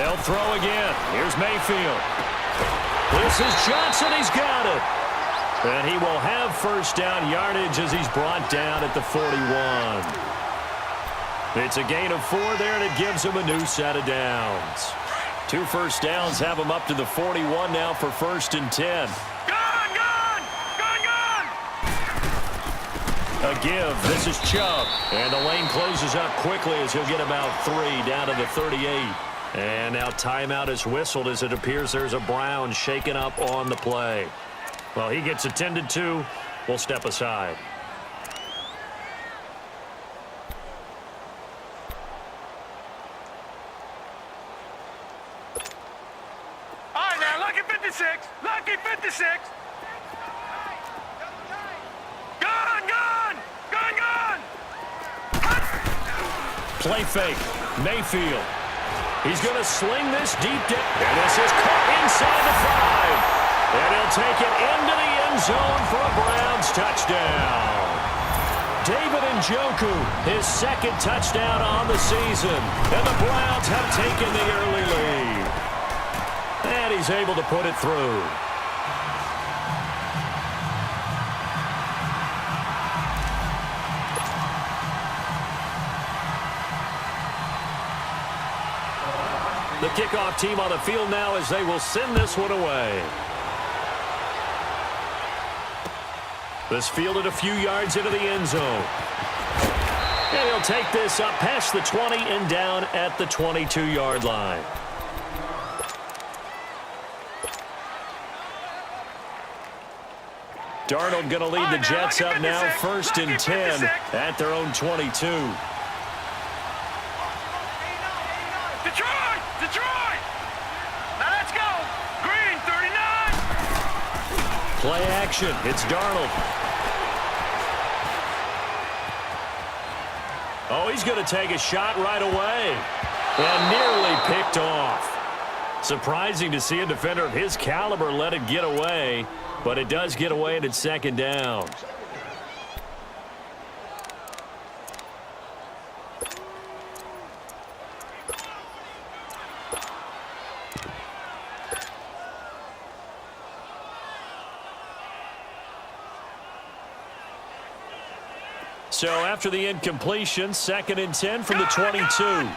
They'll throw again. Here's Mayfield. This is Johnson. He's got it. And he will have first down yardage as he's brought down at the 41. It's a gain of 4 there, and it gives him a new set of downs. 2 first downs have him up to the 41 now for 1st and 10. A give. This is Chubb. And the lane closes up quickly as he'll get about 3 down to the 38. And now timeout is whistled as it appears there's a Brown shaken up on the play. Well, he gets attended to. We'll step aside. All right, now, lucky 56. Lucky 56. Play fake. Mayfield. He's going to sling this deep down. And this is caught inside the 5. And he'll take it into the end zone for a Browns touchdown. David Njoku, his 2nd touchdown on the season. And the Browns have taken the early lead. And he's able to put it through. The kickoff team on the field now as they will send this one away. This fielded a few yards into the end zone. And he'll take this up past the 20 and down at the 22-yard line. Darnold going to lead the Jets up now, 1st and 10 at their own 22. Detroit! Now let's go! Green, 39! Play action. It's Darnold. Oh, he's going to take a shot right away. And nearly picked off. Surprising to see a defender of his caliber let it get away, but it does get away and it's 2nd down. So after the incompletion, 2nd and 10 from the 22. Gone!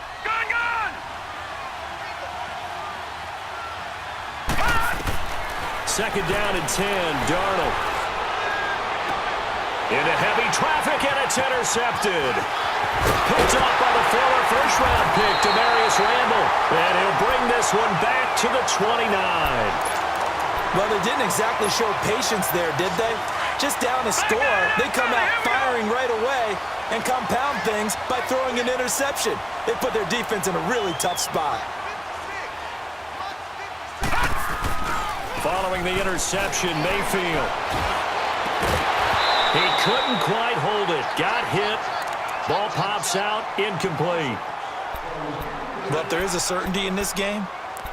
2nd down and 10, Darnold. Into heavy traffic, and it's intercepted. Picked up by the former first-round pick, Demarius Randall. And he'll bring this one back to the 29. Well, they didn't exactly show patience there, did they? Just down a score, they come out firing right away and compound things by throwing an interception. They put their defense in a really tough spot. Following the interception, Mayfield. He couldn't quite hold it. Got hit. Ball pops out. Incomplete. But if there is a certainty in this game,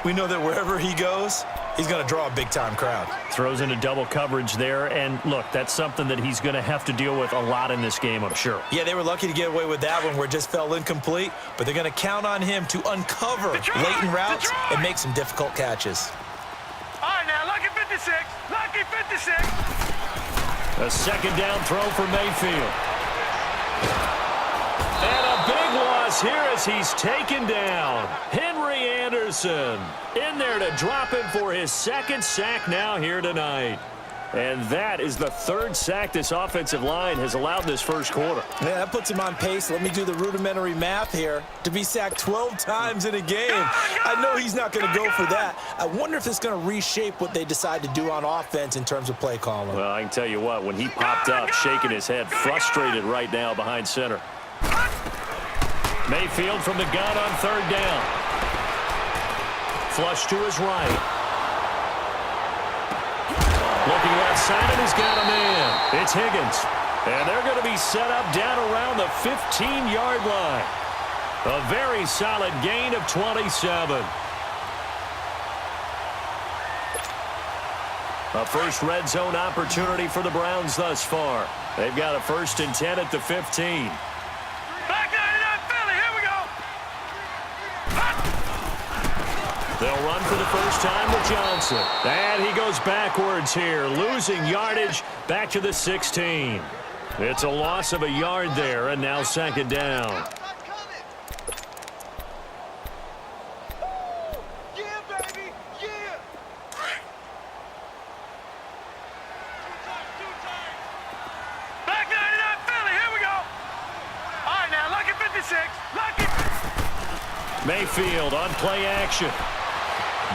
we know that wherever he goes, he's going to draw a big-time crowd. Throws into double coverage there, and look, that's something that he's going to have to deal with a lot in this game, I'm sure. Yeah, they were lucky to get away with that one where it just fell incomplete, but they're going to count on him to uncover latent routes and make some difficult catches. All right, now, lucky 56. Lucky 56. A 2nd down throw for Mayfield. And a big loss here as he's taken down. Henry Anderson in there to drop him for his 2nd sack now here tonight. And that is the 3rd sack this offensive line has allowed this first quarter. Yeah, that puts him on pace. Let me do the rudimentary math here. To be sacked 12 times in a game. I know he's not going to go for that. I wonder if it's going to reshape what they decide to do on offense in terms of play calling. Well, I can tell you what, when he popped up, shaking his head, frustrated right now behind center. Mayfield from the gun on 3rd down. Flush to his right. Looking outside, and he's got a man. It's Higgins. And they're going to be set up down around the 15-yard line. A very solid gain of 27. A first red zone opportunity for the Browns thus far. They've got a 1st and 10 at the 15. Back 99 Philly, here we go. They'll run for the first time with Johnson. And he goes backwards here, losing yardage back to the 16. It's a loss of a yard there, and now second down. Mayfield on play action.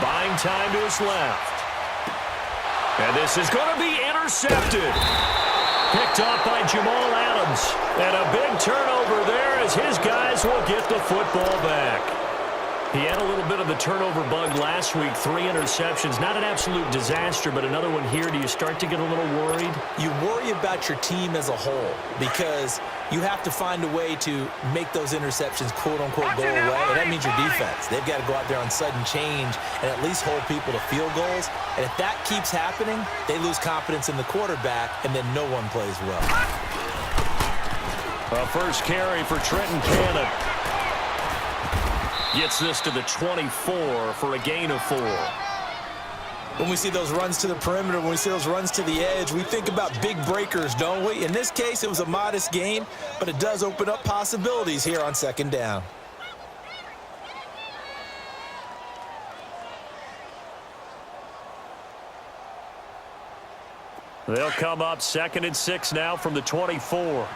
Buying time to his left. And this is going to be intercepted. Picked off by Jamal Adams. And a big turnover there as his guys will get the football back. He had a little bit of the turnover bug last week. 3 interceptions. Not an absolute disaster, but another one here. Do you start to get a little worried? You worry about your team as a whole because you have to find a way to make those interceptions, quote-unquote, go away. And that means your defense. They've got to go out there on sudden change and at least hold people to field goals. And if that keeps happening, they lose confidence in the quarterback, and then no one plays well. A first carry for Trenton Cannon. Gets this to the 24 for a gain of 4. When we see those runs to the perimeter, when we see those runs to the edge, we think about big breakers, don't we? In this case, it was a modest gain, but it does open up possibilities here on second down. They'll come up 2nd and 6 now from the 24.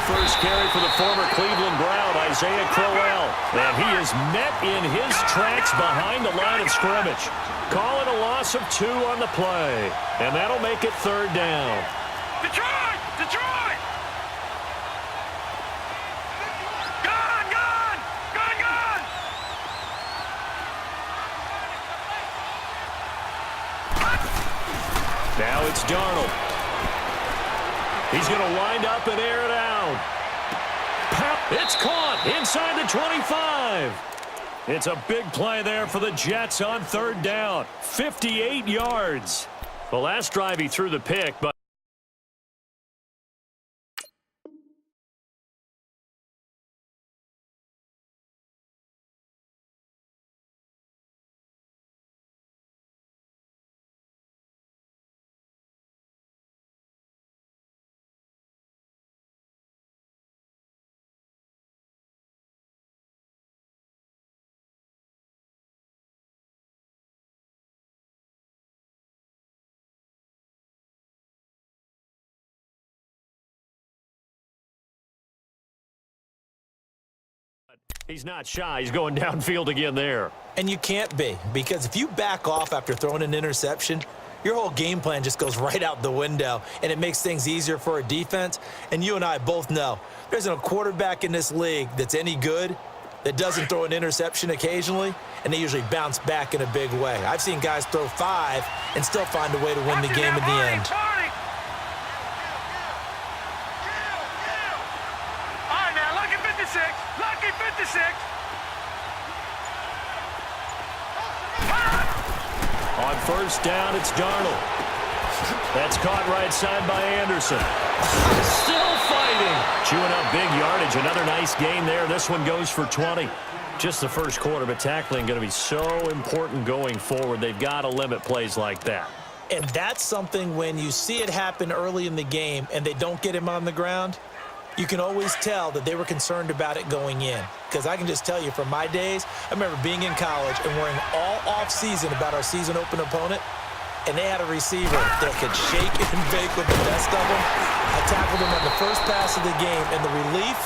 First carry for the former Cleveland Brown, Isaiah Crowell. And he is met in his tracks behind the line of scrimmage. Calling a loss of 2 on the play. And that'll make it 3rd down. Detroit! Detroit! Gone! Gone! Gone! Gone! Now it's Darnold. He's going to wind up and air it out. It's caught inside the 25. It's a big play there for the Jets on 3rd down. 58 yards. The last drive he threw the pick, but he's not shy. He's going downfield again there. And you can't be, because if you back off after throwing an interception, your whole game plan just goes right out the window, and it makes things easier for a defense. And you and I both know there isn't a quarterback in this league that's any good that doesn't throw an interception occasionally, and they usually bounce back in a big way. I've seen guys throw 5 and still find a way to win the game in the end. On first down, it's Darnold. That's caught right side by Anderson. Still fighting. Chewing up big yardage. Another nice gain there. This one goes for 20. Just the first quarter, but tackling going to be so important going forward. They've got to limit plays like that. And that's something when you see it happen early in the game and they don't get him on the ground, you can always tell that they were concerned about it going in. Because I can just tell you from my days, I remember being in college and worrying all off-season about our season open opponent, and they had a receiver that could shake and bake with the best of them. I tackled him on the first pass of the game, and the relief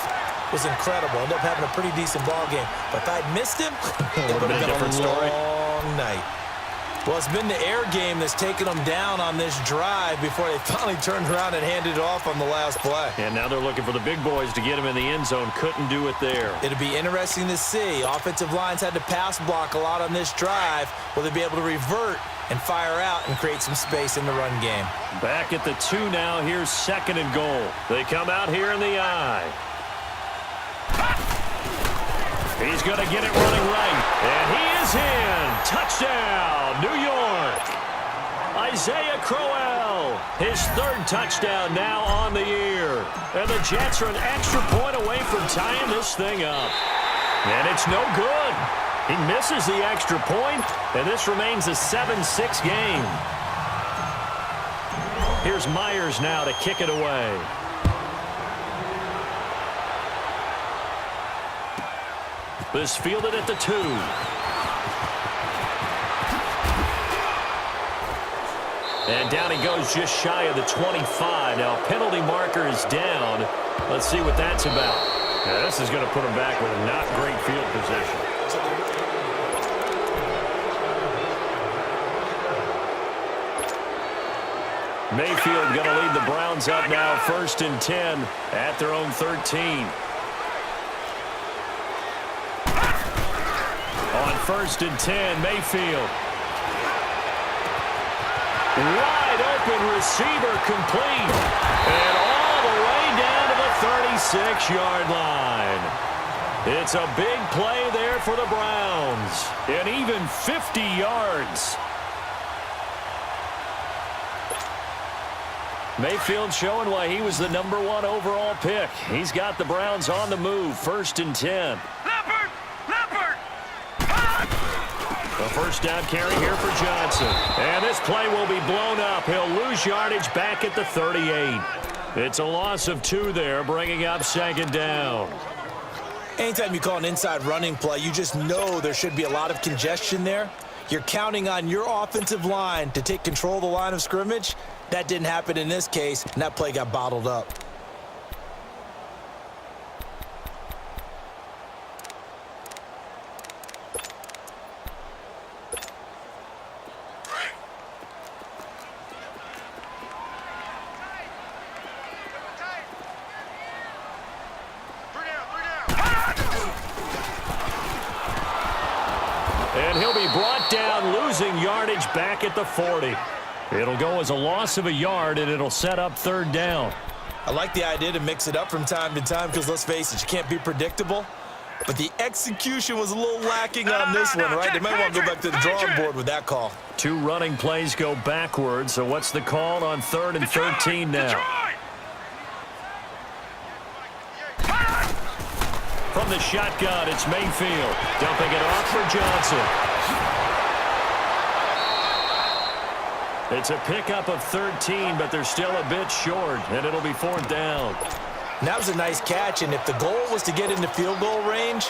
was incredible. Ended up having a pretty decent ball game. But if I'd missed him, it would have been a different story. Long night. Well, it's been the air game that's taken them down on this drive before they finally turned around and handed it off on the last play. And now they're looking for the big boys to get him in the end zone. Couldn't do it there. It'll be interesting to see. Offensive lines had to pass block a lot on this drive. Will they be able to revert and fire out and create some space in the run game? Back at the 2 now. Here's 2nd and goal. They come out here in the I. He's going to get it running right. And he is in. Touchdown, New York. Isaiah Crowell, his third touchdown now on the year. And the Jets are an extra point away from tying this thing up. And it's no good. He misses the extra point, and this remains a 7-6 game. Here's Myers now to kick it away. This fielded at the 2. And down he goes just shy of the 25. Now, penalty marker is down. Let's see what that's about. Now, this is going to put him back with not great field position. Mayfield going to lead the Browns up now, 1st and 10 at their own 13. On 1st and 10, Mayfield. Wide open receiver complete. And all the way down to the 36-yard line. It's a big play there for the Browns. And even 50 yards. Mayfield showing why he was the #1 overall pick. He's got the Browns on the move, 1st and 10. A first down carry here for Johnson. And this play will be blown up. He'll lose yardage back at the 38. It's a loss of 2 there, bringing up 2nd down. Anytime you call an inside running play, you just know there should be a lot of congestion there. You're counting on your offensive line to take control of the line of scrimmage. That didn't happen in this case, and that play got bottled up. And he'll be brought down, losing yardage back at the 40. It'll go as a loss of a yard, and it'll set up 3rd down. I like the idea to mix it up from time to time because, let's face it, you can't be predictable. But the execution was a little lacking on this one, right? They might want to go back to the drawing board with that call. 2 running plays go backwards, so what's the call on 3rd and 13 now? From the shotgun, it's Mayfield. Dumping it off for Johnson. It's a pickup of 13, but they're still a bit short, and it'll be 4th down. And that was a nice catch, and if the goal was to get into field goal range,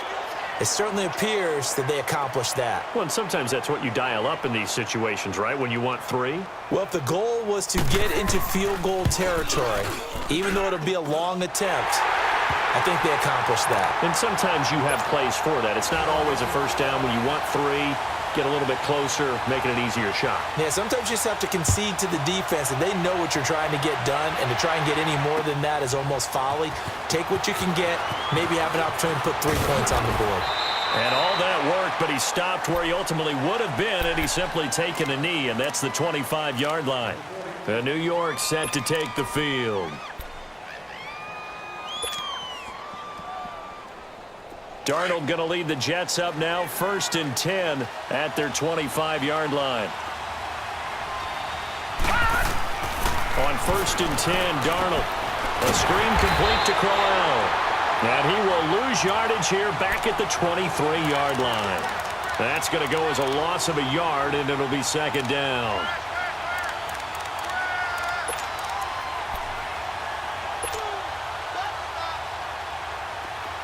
it certainly appears that they accomplished that. Well, and sometimes that's what you dial up in these situations, right, when you want 3? Well, if the goal was to get into field goal territory, even though it'll be a long attempt, I think they accomplished that. And sometimes you have plays for that. It's not always a first down when you want 3. Get a little bit closer, making it easier shot. Yeah, sometimes you just have to concede to the defense, and they know what you're trying to get done, and to try and get any more than that is almost folly. Take what you can get, maybe have an opportunity to put 3 points on the board. And all that worked, but he stopped where he ultimately would have been, and he's simply taken a knee, and that's the 25-yard line. And New York set to take the field. Darnold going to lead the Jets up now, 1st and 10 at their 25-yard line. On 1st and 10, Darnold. A screen complete to Crowell. And he will lose yardage here back at the 23-yard line. That's going to go as a loss of a yard, and it'll be 2nd down.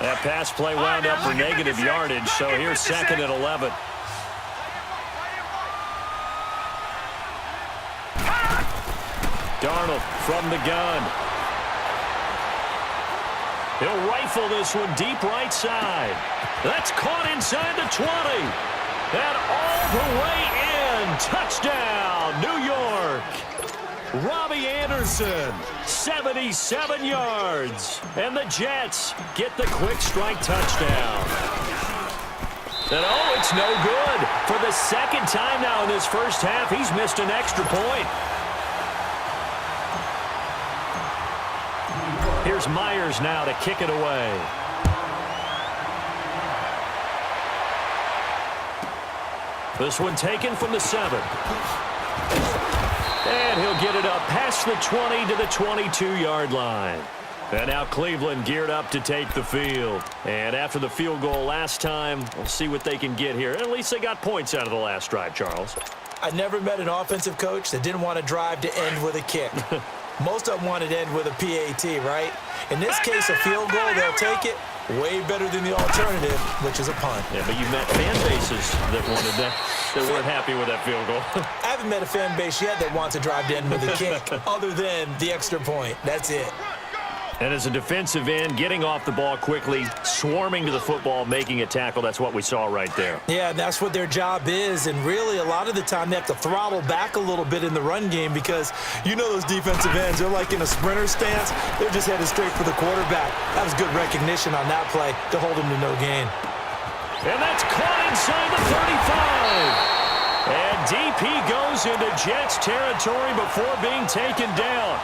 That pass play wound up for negative yardage, so here's 2nd and 11. Darnold from the gun. He'll rifle this one deep right side. That's caught inside the 20. And all the way in. Touchdown, New York. Robbie Anderson, 77 yards. And the Jets get the quick strike touchdown. And oh, it's no good. For the 2nd time now in this first half, he's missed an extra point. Here's Myers now to kick it away. This one taken from the 7. get it up past the 20 to the 22-yard line. And now Cleveland geared up to take the field. And after the field goal last time, we'll see what they can get here. At least they got points out of the last drive, Charles. I never met an offensive coach that didn't want to drive to end with a kick. Most of them wanted to end with a PAT, right? In this case, a field goal, they'll take it. Way better than the alternative, which is a punt. Yeah, but you met fan bases that wanted that weren't happy with that field goal. I haven't met a fan base yet that wants to drive to end with a kick, other than the extra point. That's it. And as a defensive end, getting off the ball quickly, swarming to the football, making a tackle, that's what we saw right there. Yeah, that's what their job is. And really, a lot of the time, they have to throttle back a little bit in the run game because you know those defensive ends, they're like in a sprinter stance. They're just headed straight for the quarterback. That was good recognition on that play to hold him to no gain. And that's caught inside the 35. And DP goes into Jets territory before being taken down.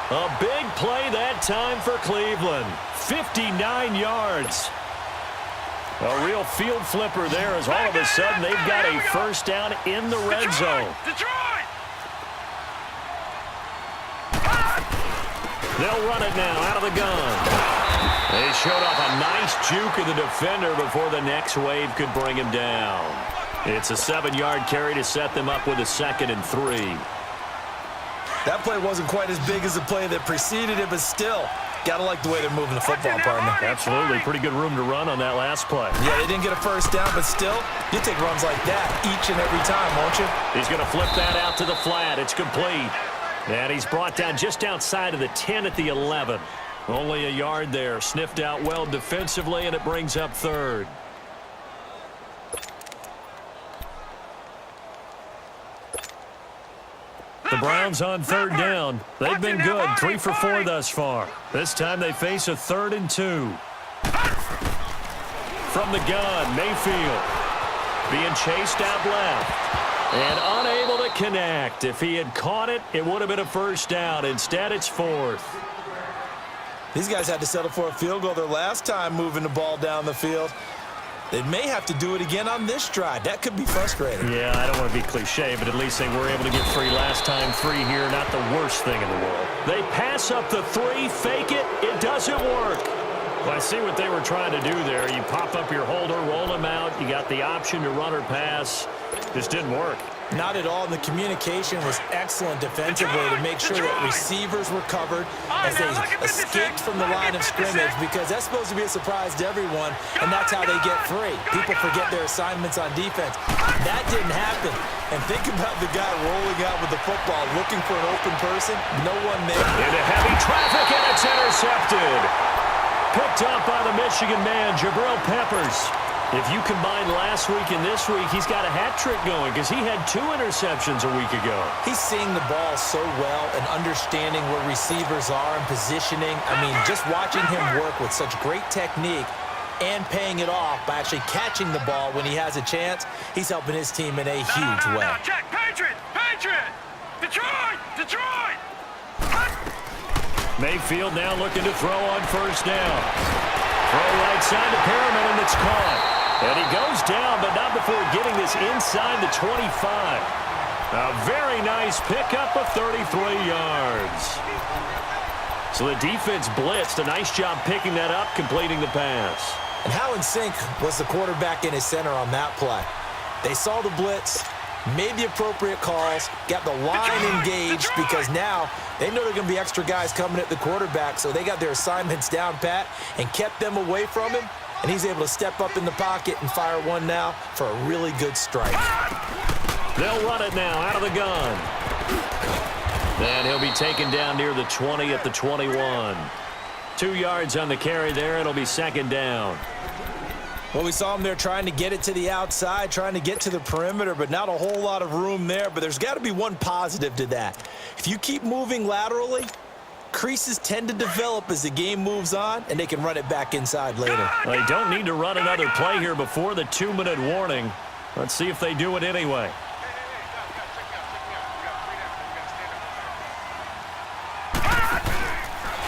A big play that time for Cleveland. 59 yards. A real field flipper there as all of a sudden they've got a first down in the red zone. Detroit! They'll run it now out of the gun. They showed off a nice juke of the defender before the next wave could bring him down. It's a 7-yard carry to set them up with a 2nd and 3. That play wasn't quite as big as the play that preceded it, but still, got to like the way they're moving the football, partner. Absolutely. Pretty good room to run on that last play. Yeah, they didn't get a first down, but still, you take runs like that each and every time, won't you? He's going to flip that out to the flat. It's complete. And he's brought down just outside of the 10 at the 11. Only a yard there. Sniffed out well defensively, and it brings up 3rd. The Browns on 3rd down. They've been good, 3 for 4 thus far. This time they face a 3rd and 2. From the gun, Mayfield being chased out left and unable to connect. If he had caught it, it would have been a first down. Instead, it's 4th. These guys had to settle for a field goal their last time moving the ball down the field. They may have to do it again on this drive. That could be frustrating. Yeah, I don't want to be cliche, but at least they were able to get 3 last time. 3 here, not the worst thing in the world. They pass up the 3, fake it. It doesn't work. Well, I see what they were trying to do there. You pop up your holder, roll him out. You got the option to run or pass. Just didn't work. Not at all. And the communication was excellent defensively to make sure that receivers were covered as they escaped from the line of scrimmage, because that's supposed to be a surprise to everyone, and that's how they get free. People forget their assignments on defense. That didn't happen. And think about the guy rolling out with the football, looking for an open person. No one there. Into heavy traffic, and it's intercepted. Picked up by the Michigan man, Jabril Peppers. If you combine last week and this week, he's got a hat trick going because he had 2 interceptions a week ago. He's seeing the ball so well and understanding where receivers are and positioning. I mean, just watching him work with such great technique and paying it off by actually catching the ball when he has a chance, he's helping his team in a huge way. Check, Patriot! Patriot! Detroit! Detroit! Mayfield now looking to throw on first down. Throw right side to Perriman, and it's caught. And he goes down, but not before getting this inside the 25. A very nice pickup of 33 yards. So the defense blitzed. A nice job picking that up, completing the pass. And how in sync was the quarterback in his center on that play? They saw the blitz, made the appropriate calls, got the line engaged, because now they know there are going to be extra guys coming at the quarterback, so they got their assignments down pat and kept them away from him, and he's able to step up in the pocket and fire one now for a really good strike. They'll run it now out of the gun. And he'll be taken down near the 20 at the 21. 2 yards on the carry there. It'll be 2nd down. Well, we saw him there trying to get it to the outside, trying to get to the perimeter, but not a whole lot of room there. But there's got to be one positive to that. If you keep moving laterally, creases tend to develop as the game moves on, and they can run it back inside later. They don't need to run another play here before the 2-minute warning. Let's see if they do it anyway.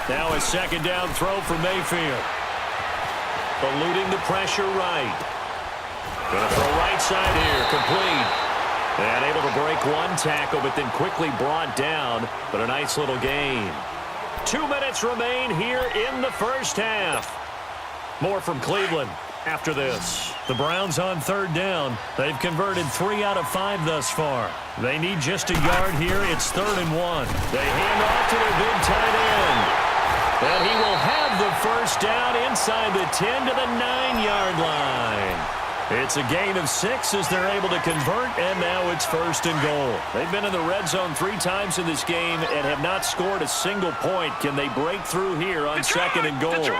Now a 2nd down throw for Mayfield. Eluding the pressure right. Going to throw right side here, complete. And able to break one tackle, but then quickly brought down. But a nice little gain. 2 minutes remain here in the first half. More from Cleveland after this. The Browns on third down. They've converted 3 out of 5 thus far. They need just a yard here. It's 3rd and 1. They hand off to their big tight end. And he will have the first down inside the 10 to the 9-yard line. It's a gain of 6 as they're able to convert, and now it's 1st and goal. They've been in the red zone 3 times in this game and have not scored a single point. Can they break through here on 2nd and goal? Detroit!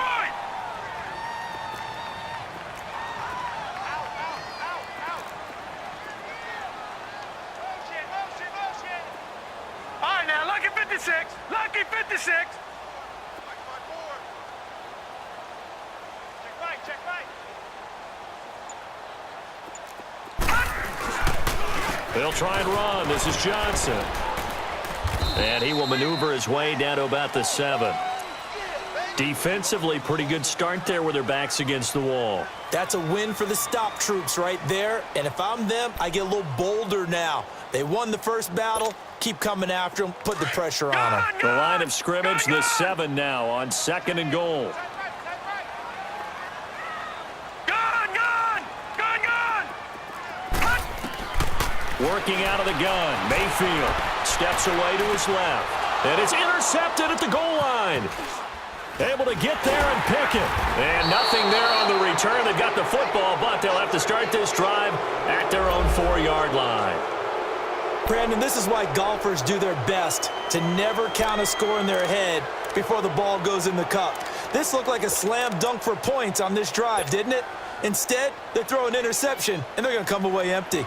All right, now, lucky 56. Lucky 56. Check right, check right. They'll try and run. This is Johnson. And he will maneuver his way down to about the 7. Defensively, pretty good start there with their backs against the wall. That's a win for the stop troops right there. And if I'm them, I get a little bolder now. They won the first battle. Keep coming after them. Put the pressure on them. The line of scrimmage, the 7 now on 2nd and goal. Working out of the gun. Mayfield steps away to his left. And it's intercepted at the goal line. Able to get there and pick it. And nothing there on the return. They've got the football, but they'll have to start this drive at their own 4-yard line. Brandon, this is why golfers do their best to never count a score in their head before the ball goes in the cup. This looked like a slam dunk for points on this drive, didn't it? Instead, they throw an interception, and they're going to come away empty.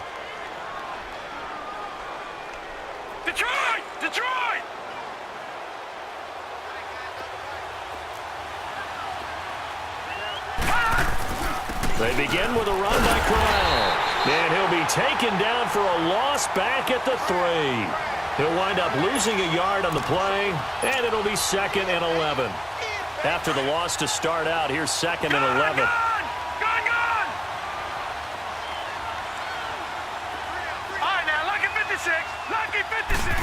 Detroit! Detroit! They begin with a run by Corral. And he'll be taken down for a loss back at the 3. He'll wind up losing a yard on the play, and it'll be 2nd and 11. After the loss to start out, here's 2nd and 11. Gone! All right, now, lucky 56. Lucky 56.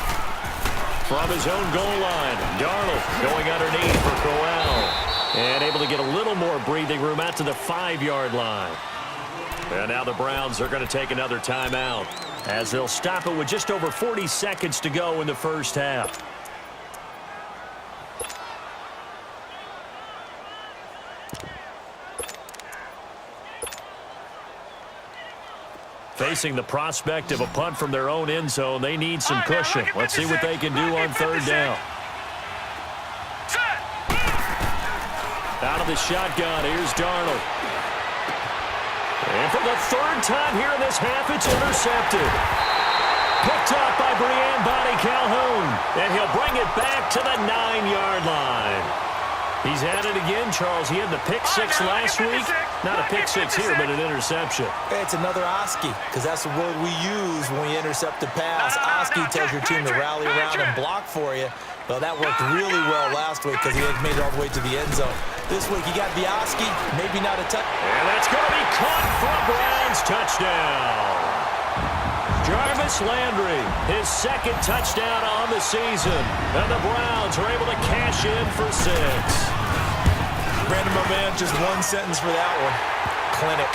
From his own goal line, Darnold going underneath for Corral. And able to get a little more breathing room out to the 5-yard line. And now the Browns are going to take another timeout as they'll stop it with just over 40 seconds to go in the first half. Facing the prospect of a punt from their own end zone, they need some cushion. Let's see what they can do on 3rd down. Out of the shotgun, here's Darnold. And for the 3rd time here in this half, it's intercepted. Picked up by Brian Body Calhoun. And he'll bring it back to the 9-yard line. He's at it again, Charles. He had the pick 6 last week. Not a pick 6 here, but an interception. It's another Oski, because that's the word we use when we intercept a pass. Oski tells your team to rally around and block for you. Well, that worked really well last week because he had made it all the way to the end zone. This week, he got the Oski, maybe not a touch. And that's going to be caught for a Browns touchdown. Jarvis Landry, his 2nd touchdown on the season. And the Browns are able to cash in for 6. Brandon, my man, just one sentence for that one. Clinic.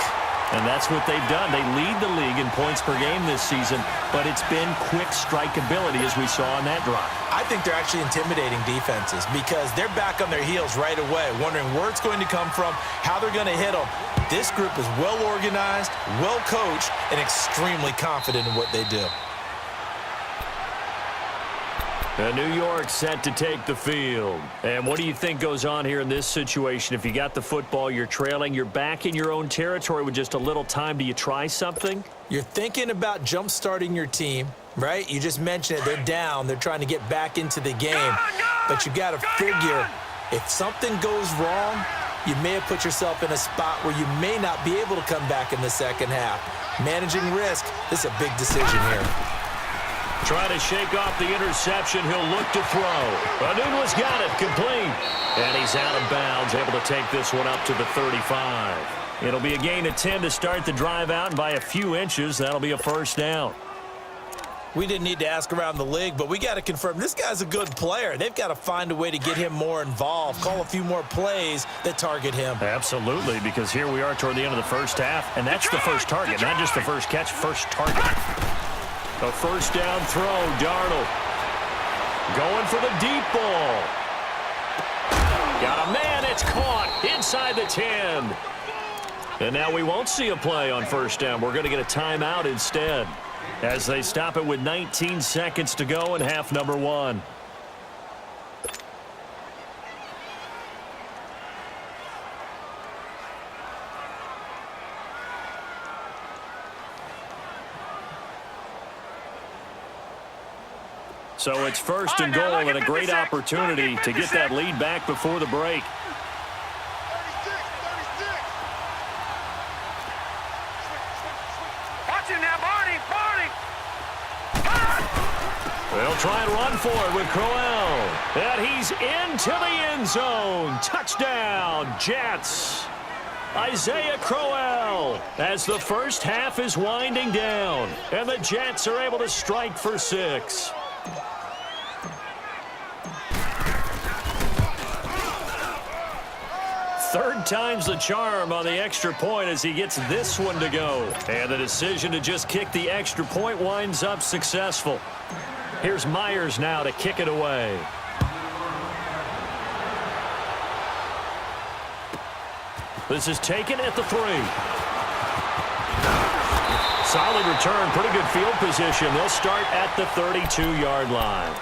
And that's what they've done. They lead the league in points per game this season, but it's been quick strike ability as we saw on that drive. I think they're actually intimidating defenses because they're back on their heels right away, wondering where it's going to come from, how they're going to hit them. This group is well organized, well coached, and extremely confident in what they do. And New York set to take the field. And what do you think goes on here in this situation? If you got the football, you're trailing, you're back in your own territory with just a little time. Do you try something? You're thinking about jump-starting your team, right? You just mentioned it. They're down. They're trying to get back into the game. But you got to figure, if something goes wrong, you may have put yourself in a spot where you may not be able to come back in the second half. Managing risk, this is a big decision here. Trying to shake off the interception. He'll look to throw. Anunua's got it. Complete. And he's out of bounds, able to take this one up to the 35. It'll be a gain of 10 to start the drive out, and by a few inches, that'll be a first down. We didn't need to ask around the league, but we got to confirm this guy's a good player. They've got to find a way to get him more involved, call a few more plays that target him. Absolutely, because here we are toward the end of the first half, and that's the first target, not just the first catch, first target. A first down throw, Darnold. Going for the deep ball. Got a man, it's caught inside the 10. And now we won't see a play on first down. We're going to get a timeout instead, as they stop it with 19 seconds to go in half number 1. So it's first and goal and a great opportunity to get that lead back before the break. Watch him now, Barney. They'll try and run for it with Crowell. And he's into the end zone. Touchdown, Jets. Isaiah Crowell, as the first half is winding down. And the Jets are able to strike for 6. Third time's the charm on the extra point as he gets this one to go. And the decision to just kick the extra point winds up successful. Here's Myers now to kick it away. This is taken at the 3. Solid return, pretty good field position. They'll start at the 32-yard line.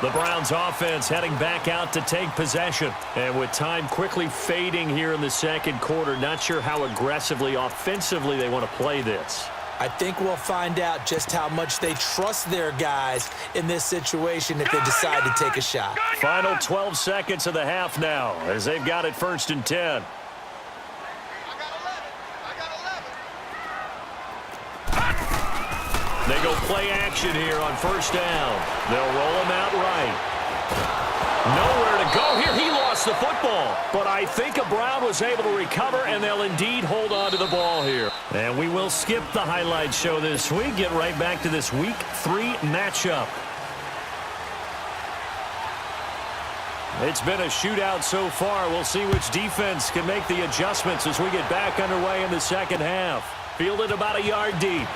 The Browns offense heading back out to take possession. And with time quickly fading here in the second quarter, not sure how aggressively, offensively they want to play this. I think we'll find out just how much they trust their guys in this situation if they decide to take a shot. Final 12 seconds of the half now as they've got it first and 10. They go play action here on first down. They'll roll him out right. Nowhere to go here. He lost the football. But I think a Brown was able to recover, and they'll indeed hold on to the ball here. And we will skip the highlight show this week. Get right back to this Week 3 matchup. It's been a shootout so far. We'll see which defense can make the adjustments as we get back underway in the second half. Fielded about a yard deep.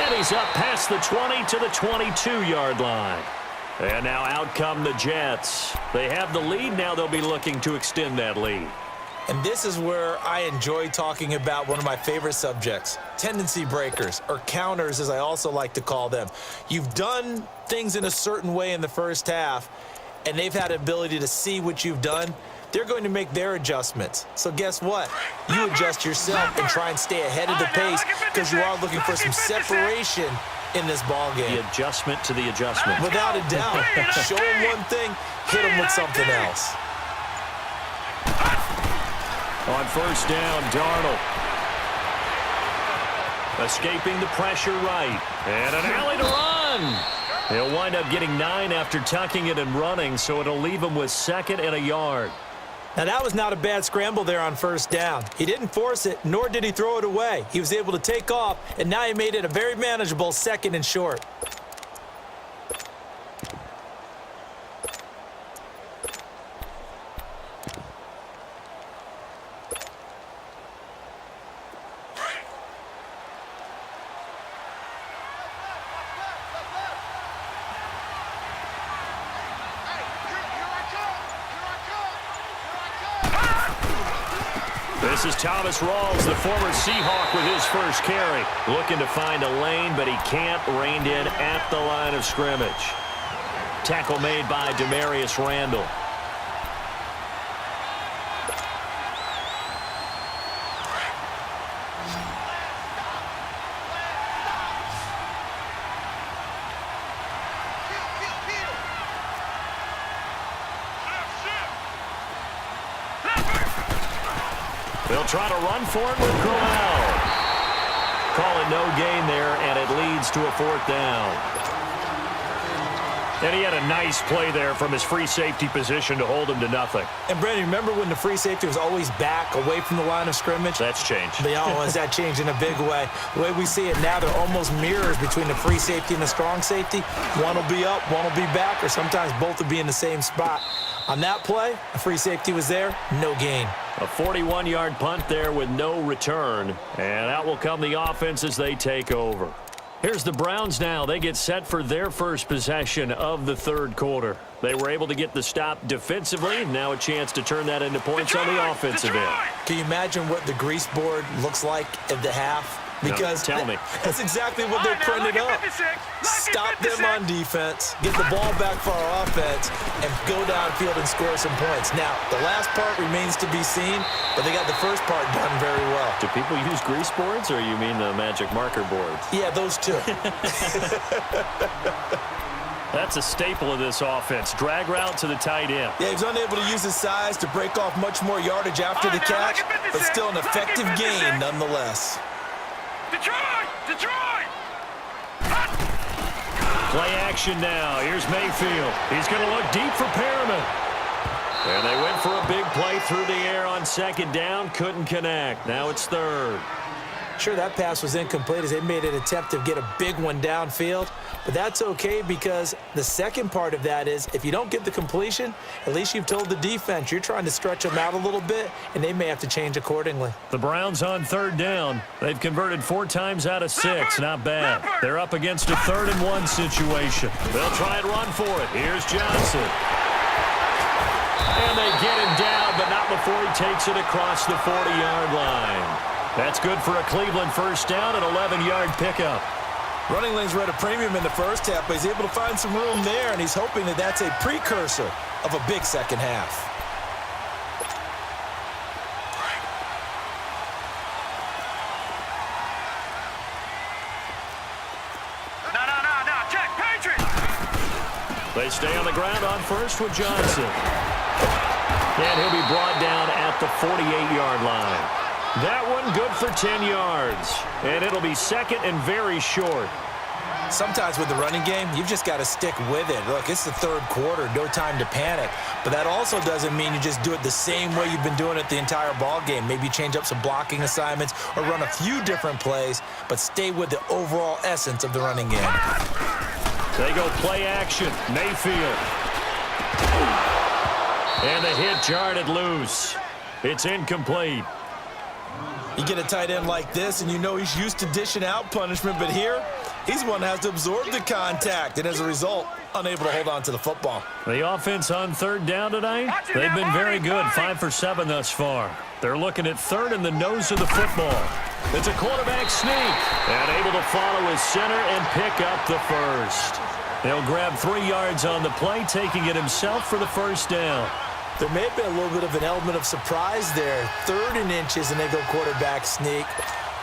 And he's up past the 20 to the 22-yard line. And now out come the Jets. They have the lead. Now they'll be looking to extend that lead. And this is where I enjoy talking about one of my favorite subjects, tendency breakers, or counters as I also like to call them. You've done things in a certain way in the first half, and they've had the ability to see what you've done. They're going to make their adjustments. So guess what? You adjust yourself and try and stay ahead of the pace because you are looking for some separation in this ball game. The adjustment to the adjustment. Without a doubt. Show them one thing, hit them with something else. On first down, Darnold. Escaping the pressure right. And an alley to run. He'll wind up getting 9 after tucking it and running, so it'll leave him with 2nd and a yard. Now, that was not a bad scramble there on first down. He didn't force it, nor did he throw it away. He was able to take off, and now he made it a very manageable 2nd and short. This is Thomas Rawls, the former Seahawk, with his first carry. Looking to find a lane, but he can't. Reined in at the line of scrimmage. Tackle made by Demarius Randall. They'll try to run for it with Crowell. Call it no gain there, and it leads to a 4th down. And he had a nice play there from his free safety position to hold him to nothing. And, Brandon, remember when the free safety was always back away from the line of scrimmage? That's changed. Has that changed in a big way? The way we see it now, they're almost mirrors between the free safety and the strong safety. One will be up, one will be back, or sometimes both will be in the same spot. On that play, the free safety was there, no gain. A 41-yard punt there with no return. And out will come the offense as they take over. Here's the Browns now. They get set for their first possession of the third quarter. They were able to get the stop defensively. Now a chance to turn that into points on the offensive end. Can you imagine what the grease board looks like at the half? Because no, tell me. That's exactly what they're printed up. Stop them on defense, get the ball back for our offense, and go downfield and score some points. Now, the last part remains to be seen, but they got the first part done very well. Do people use grease boards, or you mean the magic marker boards? Yeah, those two. That's a staple of this offense. Drag route to the tight end. Yeah, he was unable to use his size to break off much more yardage after the catch, but still an effective gain nonetheless. Detroit! Play action now. Here's Mayfield. He's going to look deep for Perriman. And they went for a big play through the air on second down. Couldn't connect. Now it's third. Sure, that pass was incomplete as they made an attempt to get a big one downfield. But that's okay because the second part of that is if you don't get the completion, at least you've told the defense you're trying to stretch them out a little bit, and they may have to change accordingly. The Browns on third down. They've converted 4 times out of 6. Not bad. They're up against a 3rd-and-1 situation. They'll try and run for it. Here's Johnson. And they get him down, but not before he takes it across the 40-yard line. That's good for a Cleveland first down, an 11-yard pickup. Running lanes were at a premium in the first half, but he's able to find some room there, and he's hoping that that's a precursor of a big second half. No, check, Patriots! They stay on the ground on first with Johnson. And he'll be brought down at the 48-yard line. That one good for 10 yards. And it'll be second and very short. Sometimes with the running game, you've just got to stick with it. Look, it's the third quarter, no time to panic. But that also doesn't mean you just do it the same way you've been doing it the entire ball game. Maybe change up some blocking assignments or run a few different plays, but stay with the overall essence of the running game. They go play action. Mayfield. And the hit jarred it loose. It's incomplete. You get a tight end like this, and you know he's used to dishing out punishment, but here, he's the one that has to absorb the contact, and as a result, unable to hold on to the football. The offense on third down tonight, they've been very good, 5 for 7 thus far. They're looking at third in the nose of the football. It's a quarterback sneak, and able to follow his center and pick up the first. They'll grab 3 yards on the play, taking it himself for the first down. There may have been a little bit of an element of surprise there. 3rd and inches, and they go quarterback sneak.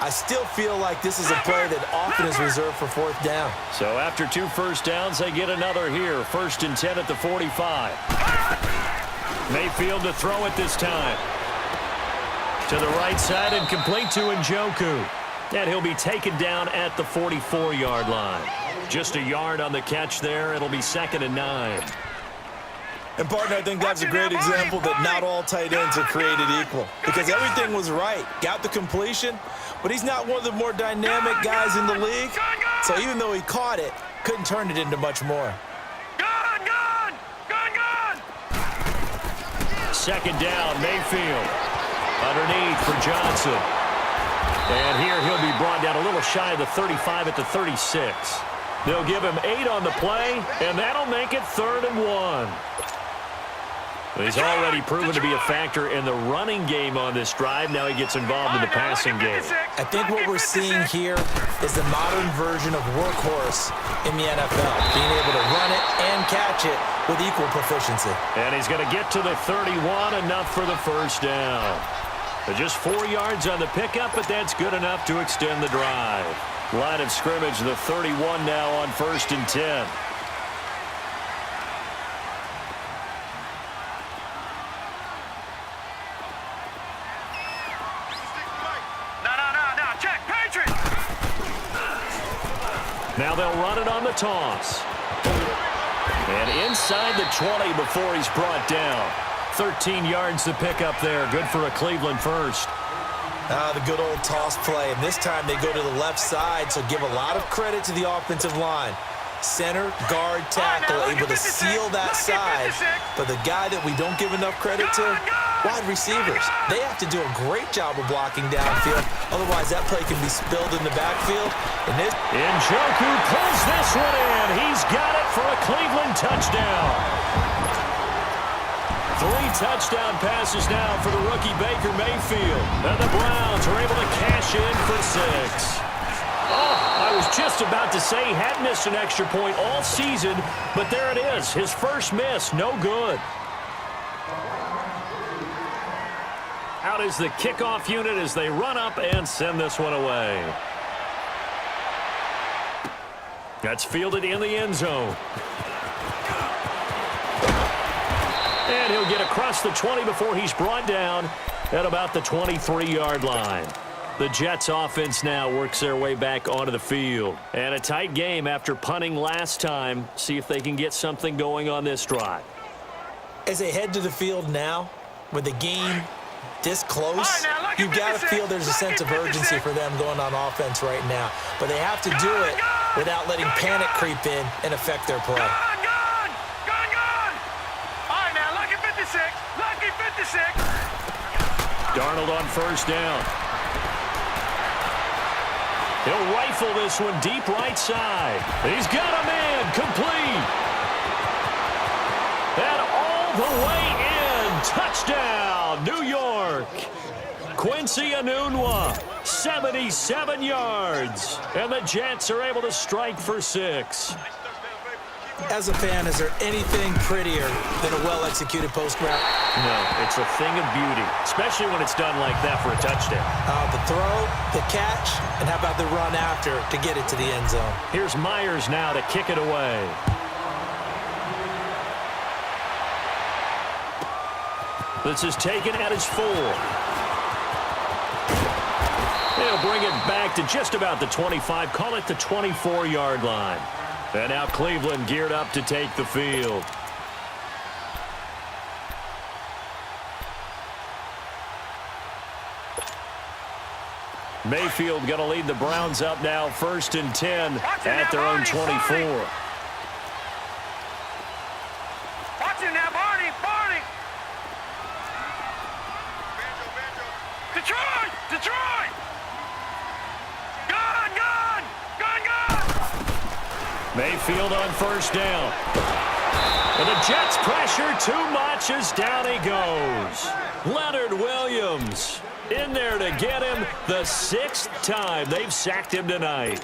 I still feel like this is a play that often is reserved for 4th down. So after 2 first downs, they get another here. 1st and 10 at the 45. Mayfield to throw it this time. To the right side and complete to Njoku. And he'll be taken down at the 44-yard line. Just a yard on the catch there. It'll be 2nd and 9. And, partner, I think that's a great example that not all tight ends are created equal. Because everything was right. Got the completion, but he's not one of the more dynamic guys in the league. So even though he caught it, couldn't turn it into much more. Gun! 2nd down, Mayfield. Underneath for Johnson. And here he'll be brought down a little shy of the 35 at the 36. They'll give him 8 on the play, and that'll make it 3rd and 1. He's already proven to be a factor in the running game on this drive. Now he gets involved in the passing game. I think what we're seeing here is the modern version of workhorse in the NFL, being able to run it and catch it with equal proficiency. And he's going to get to the 31, enough for the first down. Just 4 yards on the pickup, but that's good enough to extend the drive. Line of scrimmage, the 31 now on 1st and 10. No, check, Patriots! Now they'll run it on the toss. And inside the 20 before he's brought down. 13 yards to pick up there. Good for a Cleveland first. The good old toss play. And this time they go to the left side, so give a lot of credit to the offensive line. Center, guard, tackle, able to seal that side. But the guy that we don't give enough credit to, wide receivers. They have to do a great job of blocking downfield. Otherwise, that play can be spilled in the backfield. And Njoku pulls this one in. He's got it for a Cleveland touchdown. 3 touchdown passes now for the rookie Baker Mayfield. And the Browns are able to cash in for 6. Oh, I was just about to say he hadn't missed an extra point all season, but there it is. His first miss, no good. Out is the kickoff unit as they run up and send this one away. That's fielded in the end zone. And he'll get across the 20 before he's brought down at about the 23-yard line. The Jets offense now works their way back onto the field. And a tight game after punting last time. See if they can get something going on this drive. As they head to the field now, with the game this close, you've got to feel there's a sense of urgency for them going on offense right now. But they have to do it without letting panic creep in and affect their play. Gone! All right, now, lucky 56. Lucky 56. Darnold on first down. He'll rifle this one deep right side. He's got a man complete. And all the way in. Touchdown, New York. Quincy Enunwa, 77 yards. And the Jets are able to strike for 6. As a fan, is there anything prettier than a well-executed post route? No, it's a thing of beauty, especially when it's done like that for a touchdown. The throw, the catch, and how about the run after to get it to the end zone? Here's Myers now to kick it away. This is taken at his 4. They'll bring it back to just about the 25, call it the 24-yard line. And now Cleveland geared up to take the field. Mayfield going to lead the Browns up now, 1st and 10 at their own 24. Watch it now, Barney. Detroit. Gone. Mayfield on first down. And the Jets pressure too much as down he goes. Leonard Williams in there to get him the 6th time they've sacked him tonight.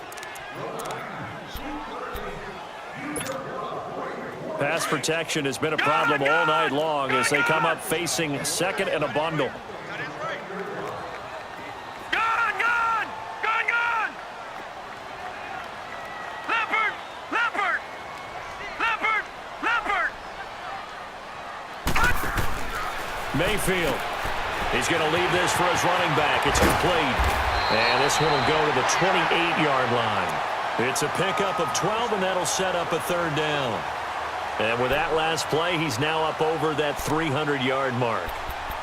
Pass protection has been a problem all night long as they come up facing 2nd and a bundle. Mayfield. He's going to leave this for his running back. It's complete. And this one will go to the 28-yard line. It's a pickup of 12, and that'll set up a 3rd down. And with that last play, he's now up over that 300-yard mark.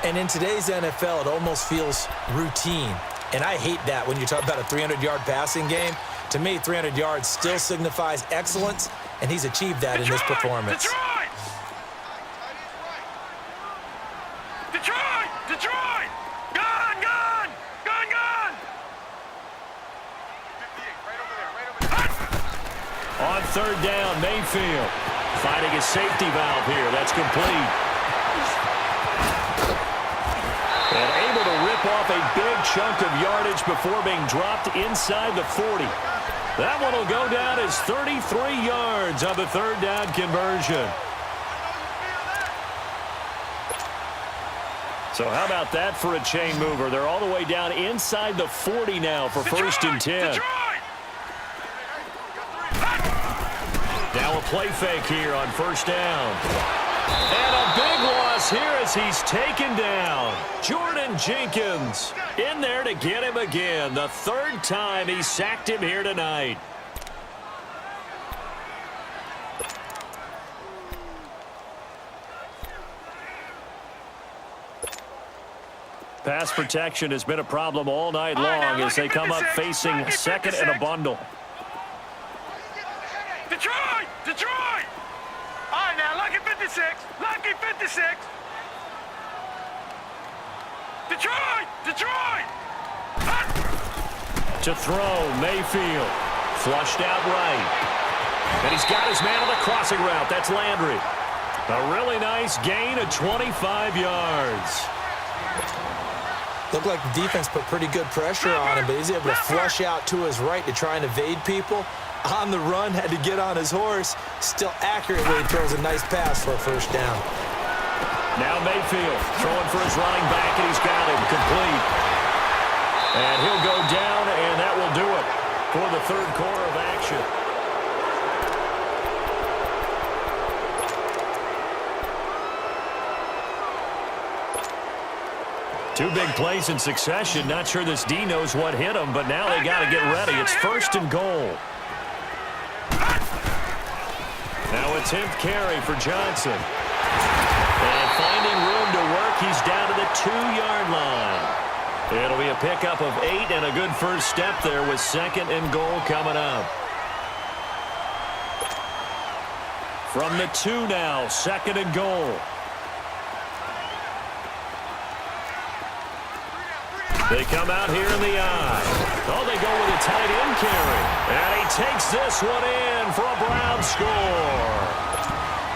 And in today's NFL, it almost feels routine. And I hate that when you talk about a 300-yard passing game. To me, 300 yards still signifies excellence, and he's achieved that in this performance. Detroit! Gone! On 3rd down, Mayfield finding his safety valve here. That's complete. And able to rip off a big chunk of yardage before being dropped inside the 40. That one will go down as 33 yards on the 3rd down conversion. So how about that for a chain mover? They're all the way down inside the 40 now for 1st and 10. Now a play fake here on 1st down. And a big loss here as he's taken down. Jordan Jenkins in there to get him again. The 3rd time he sacked him here tonight. Pass protection has been a problem all night long as they come up facing second and a bundle. Detroit! Detroit! All right, now, lucky 56. Lucky 56. Detroit! Detroit! To throw, Mayfield. Flushed out right. And he's got his man on the crossing route. That's Landry. A really nice gain of 25 yards. Looked like the defense put pretty good pressure on him, but he's able to flush out to his right to try and evade people. On the run, had to get on his horse. Still accurately throws a nice pass for a first down. Now Mayfield throwing for his running back, and he's got him complete. And he'll go down, and that will do it for the third quarter of action. Two big plays in succession. Not sure this D knows what hit him, but now they got to get ready. It's first and goal. Now a 10th carry for Johnson. And finding room to work, he's down to the 2-yard line. It'll be a pickup of 8 and a good first step there with second and goal coming up. From the 2 now, second and goal. They come out here in the eye. Oh, they go with a tight end carry. And he takes this one in for a Brown score.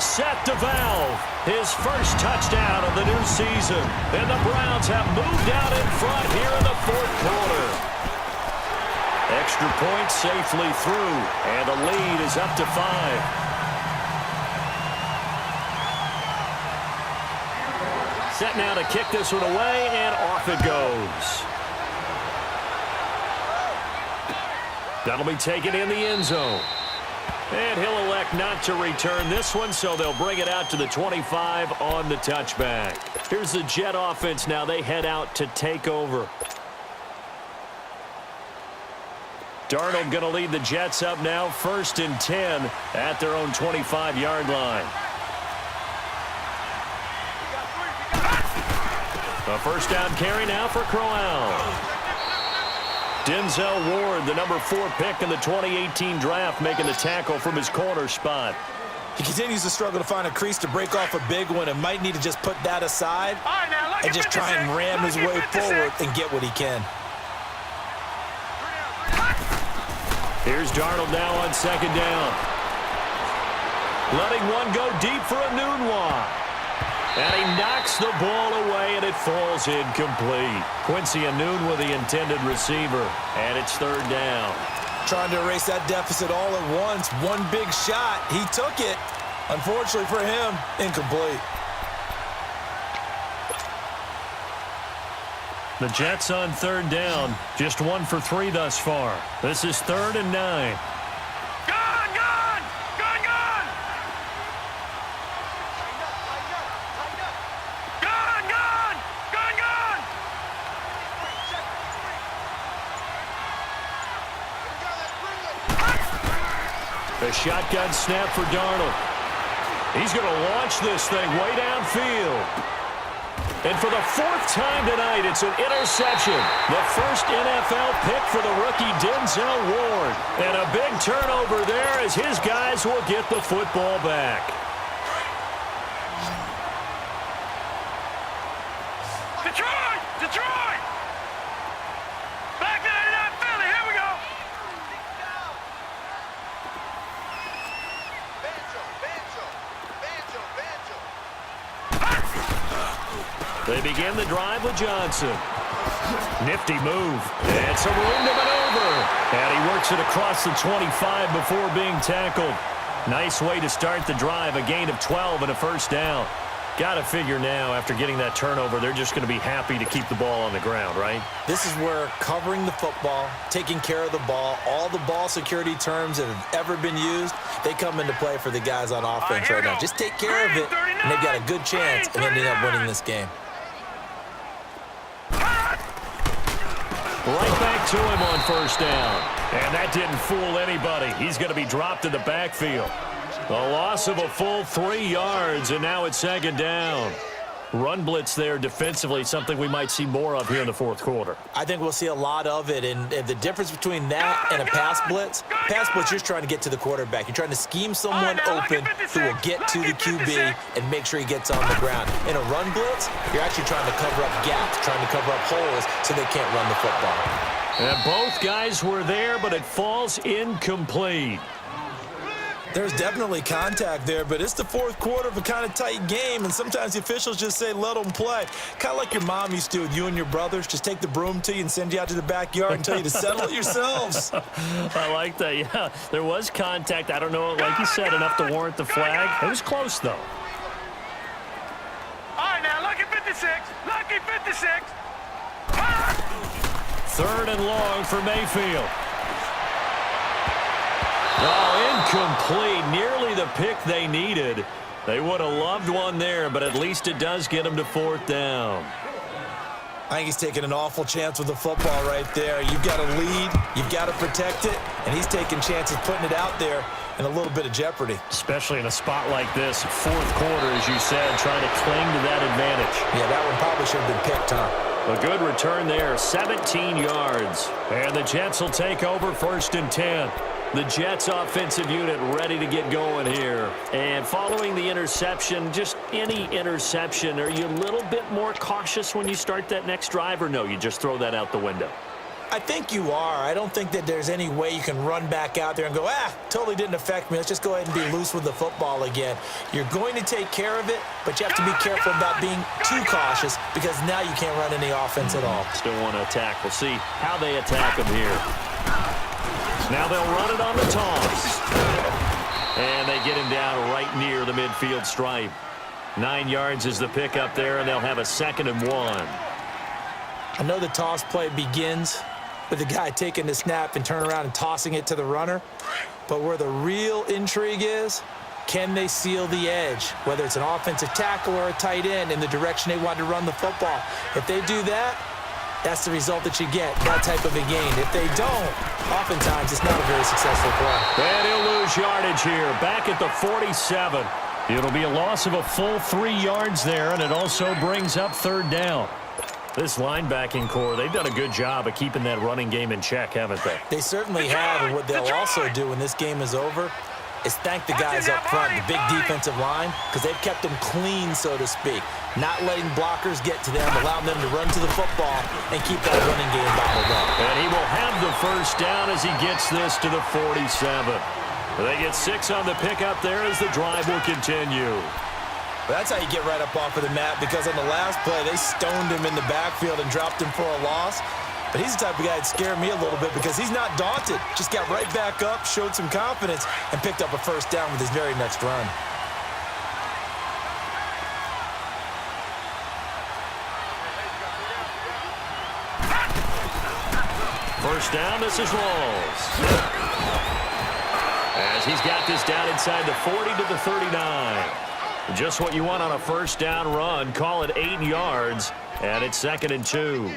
Set to Valve, his first touchdown of the new season. And the Browns have moved out in front here in the fourth quarter. Extra point safely through, and the lead is up to 5. Set now to kick this one away, and off it goes. That'll be taken in the end zone. And he'll elect not to return this one, so they'll bring it out to the 25 on the touchback. Here's the Jet offense now. They head out to take over. Darnold going to lead the Jets up now, 1st and 10 at their own 25-yard line. A first down carry now for Crowell. Denzel Ward, the number 4 pick in the 2018 draft, making the tackle from his corner spot. He continues to struggle to find a crease to break off a big one and might need to just put that aside and just try and ram his way forward and get what he can. Here's Darnold now on second down. Letting one go deep for Enunwa. And he knocks the ball away, and it falls incomplete. Quincy Enunwa with the intended receiver, and it's third down. Trying to erase that deficit all at once. One big shot. He took it. Unfortunately for him, incomplete. The Jets on third down, just 1 for 3 thus far. This is 3rd and 9. A shotgun snap for Darnold. He's going to launch this thing way downfield. And for the 4th time tonight, it's an interception. The first NFL pick for the rookie Denzel Ward. And a big turnover there as his guys will get the football back. Detroit! Detroit! Back to 99 Philly. Here we go. They begin the drive with Johnson. Nifty move. And some room to maneuver. And he works it across the 25 before being tackled. Nice way to start the drive. A gain of 12 and a first down. Got to figure now, after getting that turnover, they're just going to be happy to keep the ball on the ground, right? This is where covering the football, taking care of the ball, all the ball security terms that have ever been used, they come into play for the guys on offense right now. Just take care of it, and they've got a good chance of ending up winning this game. Right back to him on first down. And that didn't fool anybody. He's going to be dropped in the backfield. A loss of a full 3 yards, and now it's second down. run blitz there defensively, something we might see more of here in the fourth quarter. I think we'll see a lot of it, and the difference between that and a pass blitz, you're just trying to get to the quarterback. You're trying to scheme someone open who will get to the QB and make sure he gets on the ground. In a run blitz, you're actually trying to cover up gaps, trying to cover up holes so they can't run the football. And both guys were there, but it falls incomplete. There's definitely contact there, but it's the fourth quarter of a kind of tight game, and sometimes the officials just say, let them play. Kind of like your mom used to with you and your brothers. Just take the broom to you and send you out to the backyard and tell you to settle it yourselves. I like that, yeah. There was contact. I don't know, like you said, enough to warrant the flag. It was close, though. All right, now, lucky 56. Lucky 56. Third and long for Mayfield. Oh, incomplete. Nearly the pick they needed. They would have loved one there, but at least it does get them to fourth down. I think he's taking an awful chance with the football right there. You've got to lead, you've got to protect it, and he's taking chances putting it out there in a little bit of jeopardy. Especially in a spot like this, fourth quarter, as you said, trying to cling to that advantage. Yeah, that one probably should have been picked, huh? A good return there, 17 yards. And the Jets will take over first and 10. The Jets offensive unit ready to get going here. And following the interception, just any interception, are you a little bit more cautious when you start that next drive, or no, you just throw that out the window? I think you are. I don't think that there's any way you can run back out there and go, totally didn't affect me. Let's just go ahead and be loose with the football again. You're going to take care of it, but you have to be careful about being too cautious because now you can't run any offense at all. Still want to attack. We'll see how they attack them here. Now they'll run it on the toss. And they get him down right near the midfield stripe. 9 yards is the pickup there, and they'll have a 2nd and 1. I know the toss play begins with the guy taking the snap and turning around and tossing it to the runner. But where the real intrigue is, can they seal the edge, whether it's an offensive tackle or a tight end, in the direction they want to run the football? If they do that, that's the result that you get, that type of a gain. If they don't, oftentimes it's not a very successful play. And he'll lose yardage here, back at the 47. It'll be a loss of a full 3 yards there, and it also brings up third down. This linebacking core, they've done a good job of keeping that running game in check, haven't they? They certainly have, and what they'll also do when this game is over is thank the guys up front, the big defensive line, because they've kept them clean, so to speak. Not letting blockers get to them, allowing them to run to the football and keep that running game bottled up. And he will have the first down as he gets this to the 47. They get 6 on the pickup there as the drive will continue. But that's how you get right up off of the mat, because on the last play, they stoned him in the backfield and dropped him for a loss. But he's the type of guy that scared me a little bit because he's not daunted. Just got right back up, showed some confidence, and picked up a first down with his very next run. First down, this is Rawls. As he's got this down inside the 40 to the 39. Just what you want on a first down run. Call it 8 yards, and it's 2nd and 2.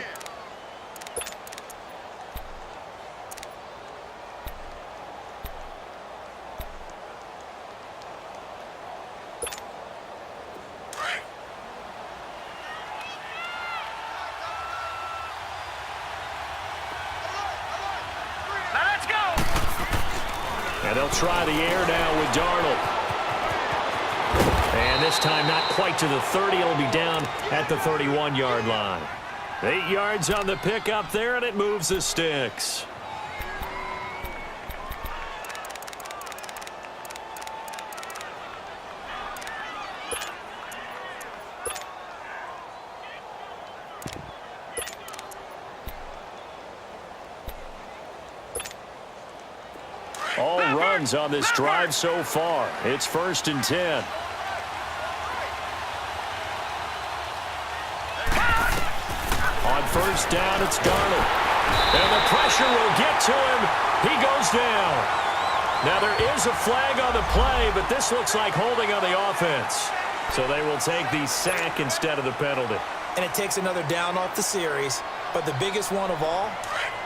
And they'll try the air now with Darnold. And this time not quite to the 30. It'll be down at the 31-yard line. 8 yards on the pickup there, and it moves the sticks. All runs on this drive so far. It's 1st and 10. On first down, it's Darnold. And the pressure will get to him. He goes down. Now, there is a flag on the play, but this looks like holding on the offense. So they will take the sack instead of the penalty. And it takes another down off the series. But the biggest one of all,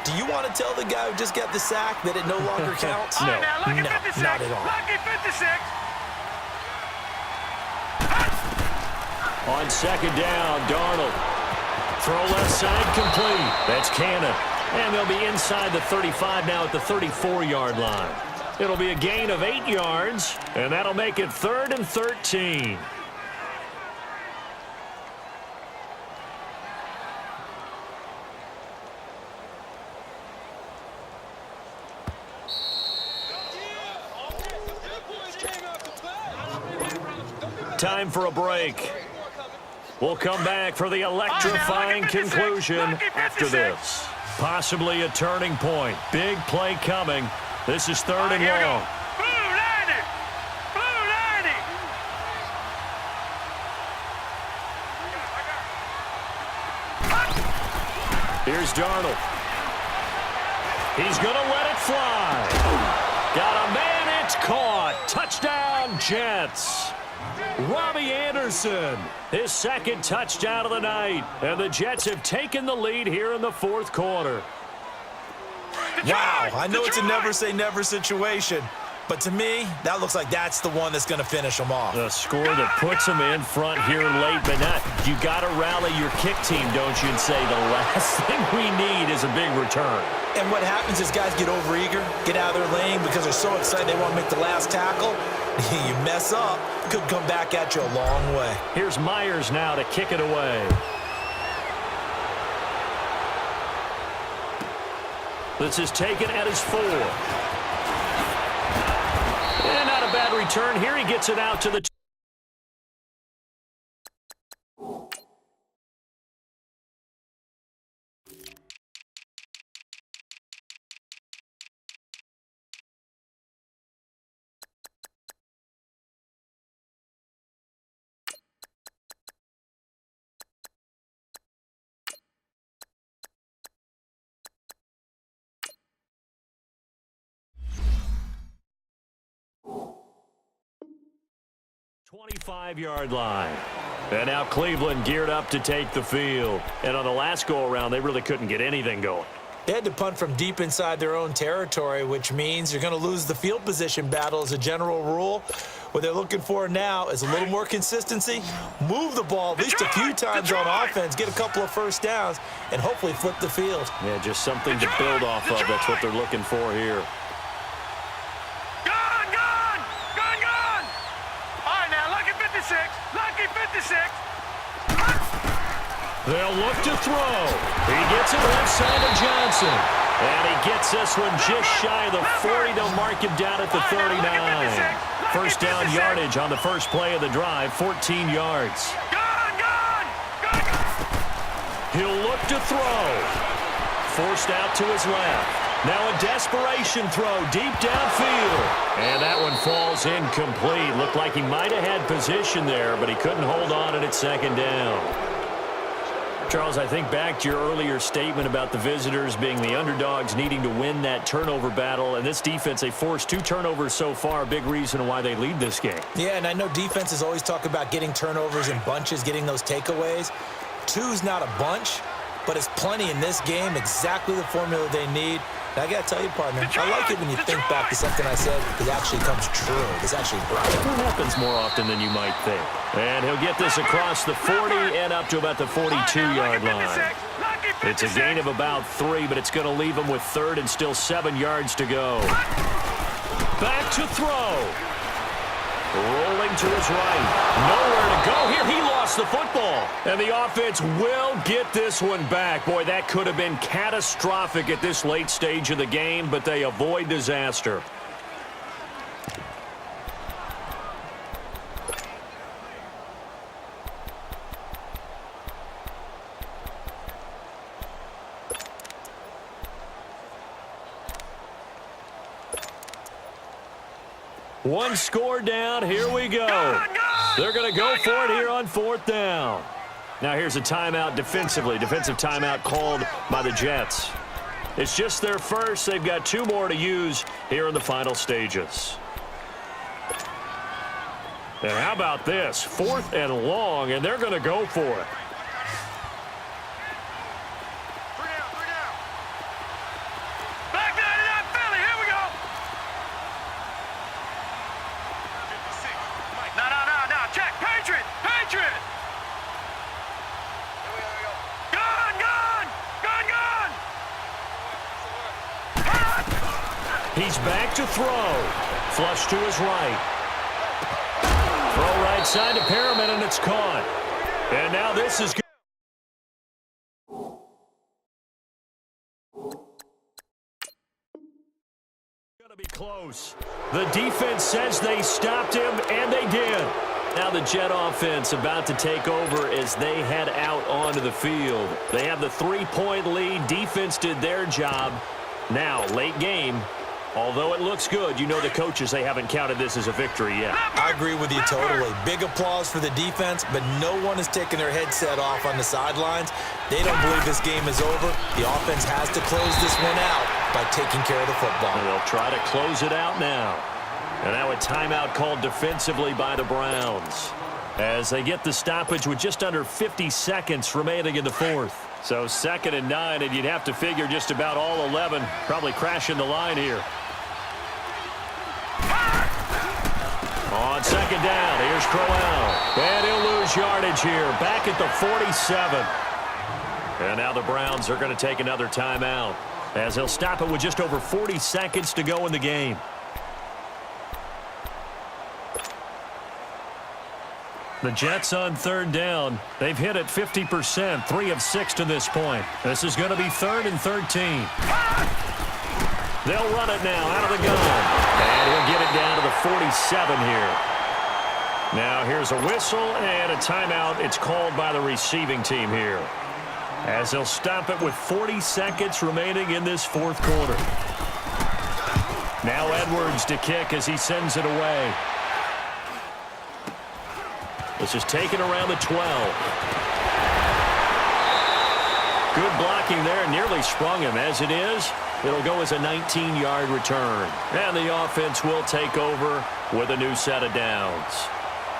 do you want to tell the guy who just got the sack that it no longer counts? No, not at all. Lucky 56. On second down, Darnold. Throw left side complete. That's Cannon. And they'll be inside the 35 now at the 34-yard line. It'll be a gain of 8 yards, and that'll make it 3rd and 13. Time for a break. We'll come back for the electrifying conclusion after this. Possibly a turning point. Big play coming. This is 3rd and long. Blue 90! Blue 90! Here's Darnold. He's going to let it fly. Got a man, it's caught. Touchdown, Jets. Robbie Anderson, his 2nd touchdown of the night. And the Jets have taken the lead here in the 4th quarter. Wow, I know it's a never-say-never situation, but to me, that looks like that's the one that's going to finish them off. A score that puts them in front here late, but not. You got to rally your kick team, don't you, and say the last thing we need is a big return. And what happens is guys get overeager, get out of their lane because they're so excited they want to make the last tackle. You mess up, could come back at you a long way. Here's Myers now to kick it away. This is taken at his 4. And not a bad return here. He gets it out to the 2. 25-yard line. And now Cleveland geared up to take the field. And on the last go-around, they really couldn't get anything going. They had to punt from deep inside their own territory, which means you're going to lose the field position battle as a general rule. What they're looking for now is a little more consistency, move the ball at least a few times on offense, get a couple of first downs, and hopefully flip the field. Yeah, just something to build off of. That's what they're looking for here. Lucky 56. They'll look to throw. He gets it left side of Johnson. And he gets this one just shy of the 40. They'll mark him down at the 39. First down yardage on the first play of the drive, 14 yards. He'll look to throw. Forced out to his left. Now a desperation throw deep downfield. And that one falls incomplete. Looked like he might have had position there, but he couldn't hold on at 2nd down. Charles, I think back to your earlier statement about the visitors being the underdogs needing to win that turnover battle. And this defense, they forced 2 turnovers so far. Big reason why they lead this game. Yeah, and I know defenses always talk about getting turnovers in bunches, getting those takeaways. 2's not a bunch, but it's plenty in this game, exactly the formula they need. And I got to tell you, partner, I like it when you think back to something I said that actually comes true. It's actually right. It happens more often than you might think. And he'll get this across the 40 and up to about the 42-yard line. It's a gain of about 3, but it's going to leave him with 3rd and still 7 yards to go. Back to throw. Rolling to his right. Nowhere to go here. He lost the football. And the offense will get this one back. Boy, that could have been catastrophic at this late stage of the game, but they avoid disaster. One score down. Here we go. They're going to go for it here on 4th down. Now here's a timeout defensively. Defensive timeout called by the Jets. It's just their first. They've got 2 more to use here in the final stages. And how about this? 4th and long, and they're going to go for it. He's back to throw. Flush to his right. Throw right side to Perriman, and it's caught. And now this is good. Going to be close. The defense says they stopped him, and they did. Now the Jet offense about to take over as they head out onto the field. They have the 3-point lead. Defense did their job. Now, late game. Although it looks good, you know the coaches, they haven't counted this as a victory yet. I agree with you totally. Big applause for the defense, but no one is taking their headset off on the sidelines. They don't believe this game is over. The offense has to close this one out by taking care of the football. And they'll try to close it out now. And now a timeout called defensively by the Browns as they get the stoppage with just under 50 seconds remaining in the fourth. So 2nd and 9, and you'd have to figure just about all 11 probably crashing the line here. On 2nd down, here's Crowell. And he'll lose yardage here, back at the 47. And now the Browns are going to take another timeout as they'll stop it with just over 40 seconds to go in the game. The Jets on 3rd down. They've hit it 50%, 3 of 6 to this point. This is going to be 3rd and 13. They'll run it now out of the gun. And he'll get it down to the 47 here. Now here's a whistle and a timeout. It's called by the receiving team here, as they'll stop it with 40 seconds remaining in this fourth quarter. Now Edwards to kick as he sends it away. This is taken around the 12. Good blocking there, nearly sprung him. As it is, it'll go as a 19-yard return. And the offense will take over with a new set of downs.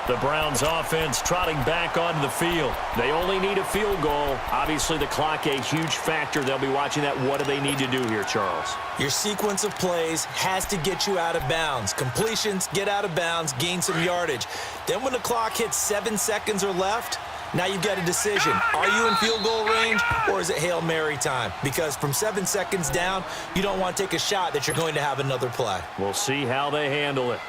The Browns offense trotting back onto the field. They only need a field goal. Obviously, the clock a huge factor. They'll be watching that. What do they need to do here, Charles? Your sequence of plays has to get you out of bounds. Completions, get out of bounds, gain some yardage. Then when the clock hits 7 seconds or left, now you've got a decision. Are you in field goal range, or is it Hail Mary time? Because from 7 seconds down, you don't want to take a shot that you're going to have another play. We'll see how they handle it.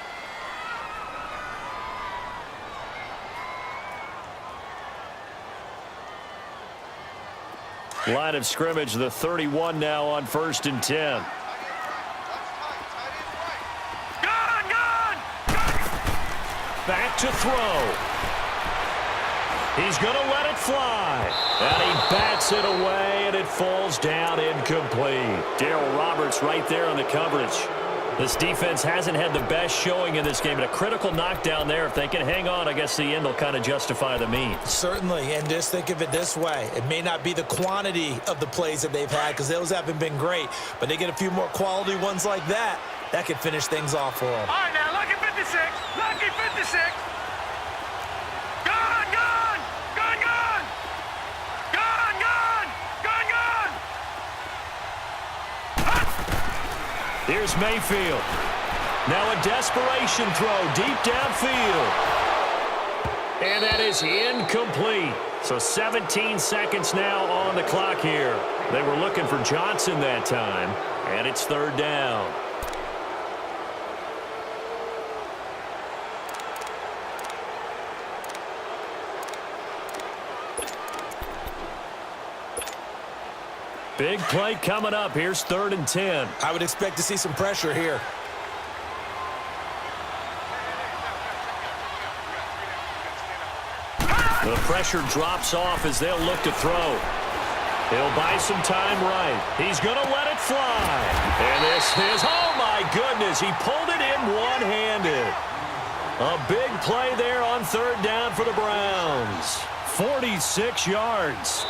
Line of scrimmage, the 31 now on 1st and 10. Back to throw. He's going to let it fly. And he bats it away, and it falls down incomplete. Darryl Roberts right there on the coverage. This defense hasn't had the best showing in this game, but a critical knockdown there. If they can hang on, I guess the end will kind of justify the means. Certainly, and just think of it this way. It may not be the quantity of the plays that they've had, because those haven't been great, but they get a few more quality ones like that. That could finish things off for them. All right, now, lucky 56. Lucky 56. Gone, gone. Gone, gone. Gone, gone. Gone, gone. Here's Mayfield. Now a desperation throw deep downfield. And that is incomplete. So 17 seconds now on the clock here. They were looking for Johnson that time, and it's 3rd down. Big play coming up. Here's 3rd and 10. I would expect to see some pressure here. The pressure drops off as they'll look to throw. He'll buy some time right. He's going to let it fly. And this is, oh my goodness, he pulled it in one-handed. A big play there on 3rd down for the Browns. 46 yards.